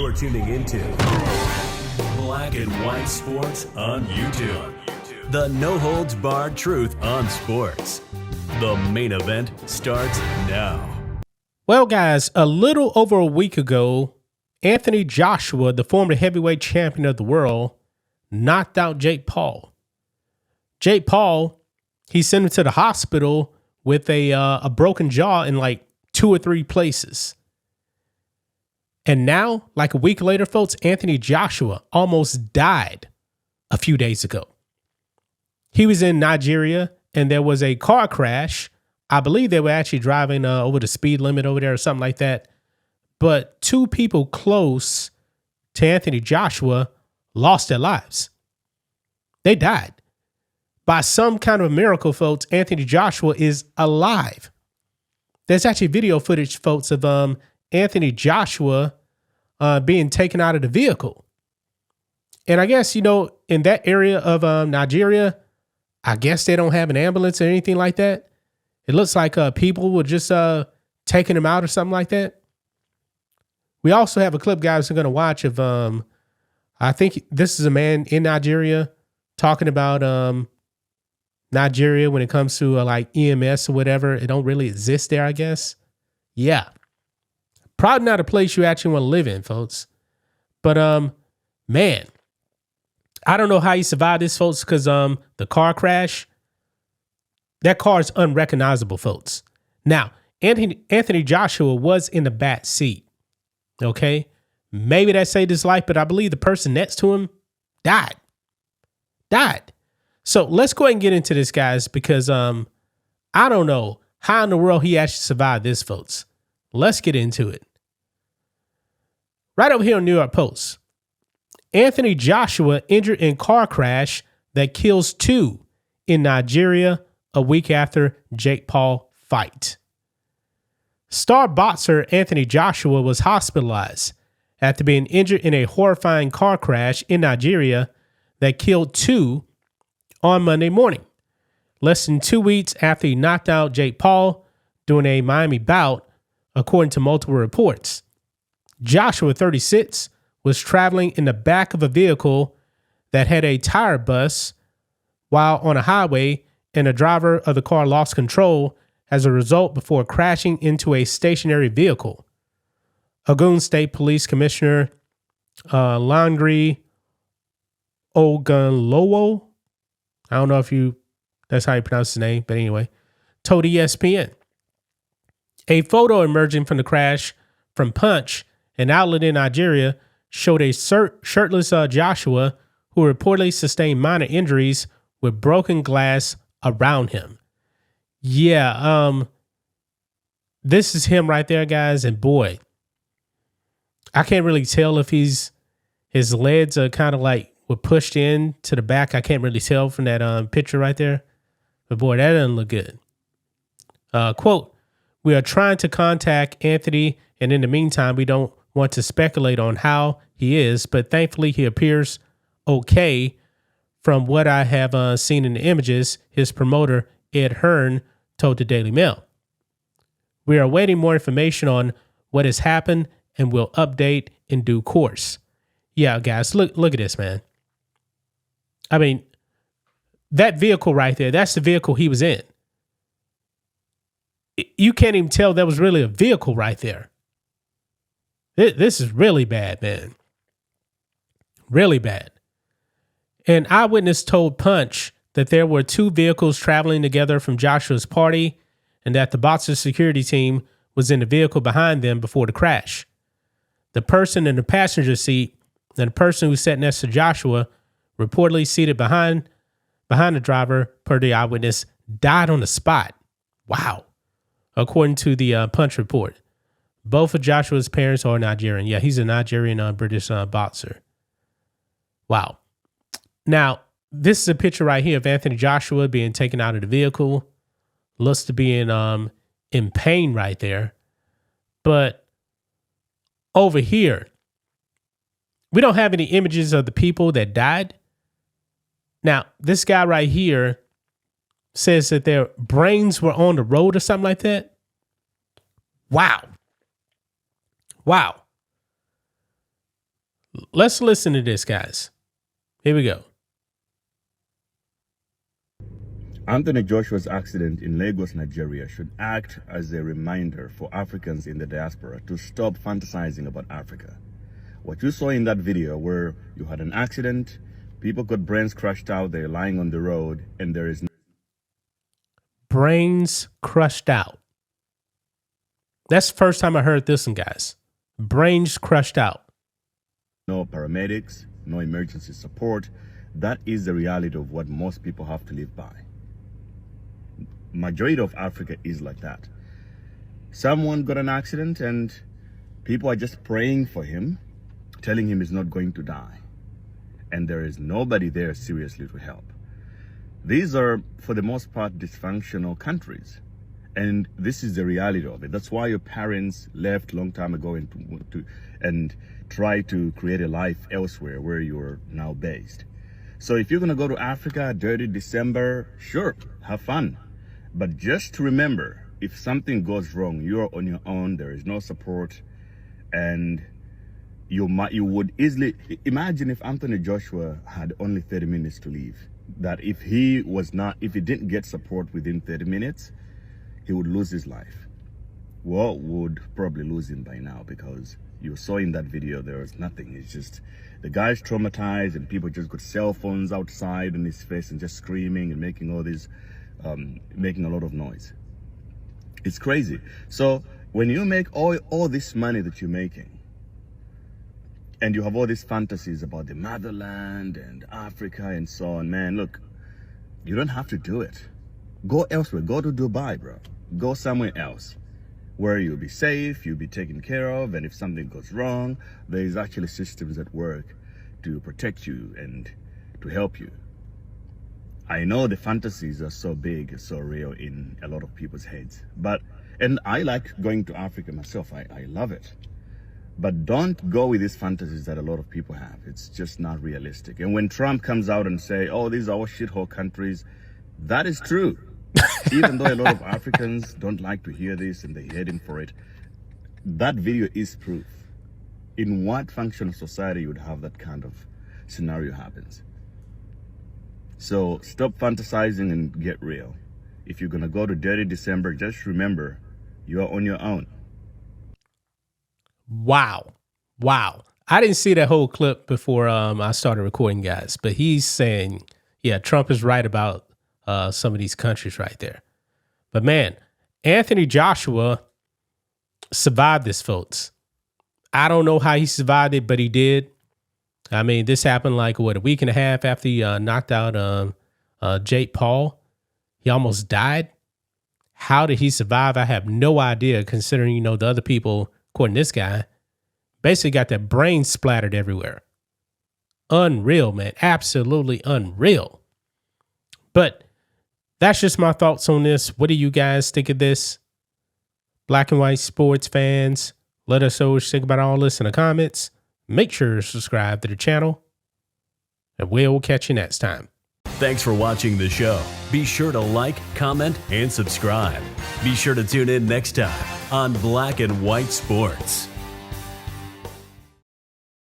You're tuning into Black and White Sports on YouTube. The no-holds-barred truth on sports. The main event starts now. Well, guys, a little over a week ago, Anthony Joshua, the former heavyweight champion of the world, knocked out Jake Paul. Jake Paul, he sent him to the hospital with a broken jaw in like 2 or 3 places. And now, like a week later, folks, Anthony Joshua almost died a few days ago. He was in Nigeria and there was a car crash. I believe they were actually driving over the speed limit over there or something like that. But 2 people close to Anthony Joshua lost their lives. They died. By some kind of miracle, folks, Anthony Joshua is alive. There's actually video footage, folks, of Anthony Joshua being taken out of the vehicle. And I guess, in that area of Nigeria, I guess they don't have an ambulance or anything like that. It looks like people were just taking him out or something like that. We also have a clip, guys, we're going to watch of, I think this is a man in Nigeria talking about Nigeria when it comes to like EMS or whatever. It don't really exist there, I guess. Yeah. Probably not a place you actually want to live in, folks. But, man, I don't know how he survived this, folks, because the car crash, that car is unrecognizable, folks. Now, Anthony Joshua was in the back seat. Okay. Maybe that saved his life, but I believe the person next to him died. So let's go ahead and get into this, guys, because I don't know how in the world he actually survived this, folks. Let's get into it. Right over here on New York Post. Anthony Joshua injured in car crash that kills 2 in Nigeria a week after Jake Paul fight. Star boxer Anthony Joshua was hospitalized after being injured in a horrifying car crash in Nigeria that killed 2 on Monday morning, less than 2 weeks after he knocked out Jake Paul during a Miami bout, according to multiple reports. Joshua, 36, was traveling in the back of a vehicle that had a tire bust while on a highway, and the driver of the car lost control as a result before crashing into a stationary vehicle. Ogun State Police Commissioner Langri Ogunlowo, I don't know if that's how you pronounce his name, but anyway, told ESPN. A photo emerging from the crash from Punch, an outlet in Nigeria, showed a shirtless Joshua who reportedly sustained minor injuries with broken glass around him. Yeah, this is him right there, guys. And boy, I can't really tell if his legs are kind of like were pushed in to the back. I can't really tell from that picture right there. But boy, that doesn't look good. Quote, "We are trying to contact Anthony, and in the meantime, we don't want to speculate on how he is, but thankfully he appears okay from what I have seen in the images," his promoter, Ed Hearn, told the Daily Mail. "We are awaiting more information on what has happened and will update in due course." Yeah, guys, look at this, man. I mean, that vehicle right there, that's the vehicle he was in. You can't even tell that was really a vehicle right there. This is really bad, man. Really bad. An eyewitness told Punch that there were 2 vehicles traveling together from Joshua's party and that the boxer's security team was in the vehicle behind them before the crash. The person in the passenger seat and the person who sat next to Joshua, reportedly seated behind the driver, per the eyewitness, died on the spot. Wow. According to the Punch report. Both of Joshua's parents are Nigerian. Yeah, he's a Nigerian British boxer. Wow. Now, this is a picture right here of Anthony Joshua being taken out of the vehicle. Looks to be in pain right there. But over here, we don't have any images of the people that died. Now, this guy right here says that their brains were on the road or something like that. Wow. Let's listen to this, guys. Here we go. Anthony Joshua's accident in Lagos, Nigeria should act as a reminder for Africans in the diaspora to stop fantasizing about Africa. What you saw in that video where you had an accident, people got brains crushed out, they're lying on the road, and there is brains crushed out. That's the first time I heard this one, guys. Brains crushed out. No paramedics, no emergency support. That is the reality of what most people have to live by. Majority of Africa is like that. Someone got an accident and people are just praying for him, telling him he's not going to die. And there is nobody there seriously to help. These are, for the most part, dysfunctional countries. And this is the reality of it. That's why your parents left a long time ago and try to create a life elsewhere where you're now based. So if you're going to go to Africa, dirty December, sure, have fun. But just to remember, if something goes wrong, you're on your own, there is no support, and you would easily imagine if Anthony Joshua had only 30 minutes to leave, that if he didn't get support within 30 minutes, he would lose his life. Well, would probably lose him by now, because you saw in that video there was nothing. It's just the guy's traumatized and people just got cell phones outside in his face and just screaming and making all these making a lot of noise. It's crazy. So when you make all this money that you're making, and you have all these fantasies about the motherland and Africa and so on, man, look, you don't have to do it. Go elsewhere. Go to Dubai, bro. Go somewhere else where you'll be safe, you'll be taken care of, and if something goes wrong, there's actually systems at work to protect you and to help you. I know the fantasies are so big, so real in a lot of people's heads, and I like going to Africa myself. I love it. But don't go with these fantasies that a lot of people have. It's just not realistic. And when Trump comes out and say, oh, these are all shithole countries, that is true. Even though a lot of Africans don't like to hear this and they hate him for it, that video is proof. In what functional society you would have that kind of scenario happens? So stop fantasizing and get real. If you're going to go to dirty December, just remember, you are on your own. Wow. I didn't see that whole clip before I started recording, guys. But he's saying, yeah, Trump is right about some of these countries right there. But man, Anthony Joshua survived this, folks. I don't know how he survived it, but he did. I mean, this happened like, a week and a half after he knocked out Jake Paul. He almost died. How did he survive? I have no idea, considering, the other people, according to this guy, basically got their brains splattered everywhere. Unreal, man. Absolutely unreal. But that's just my thoughts on this. What do you guys think of this? Black and white sports fans, let us know what you think about all this in the comments. Make sure to subscribe to the channel, and we'll catch you next time. Thanks for watching the show. Be sure to like, comment, and subscribe. Be sure to tune in next time on Black and White Sports.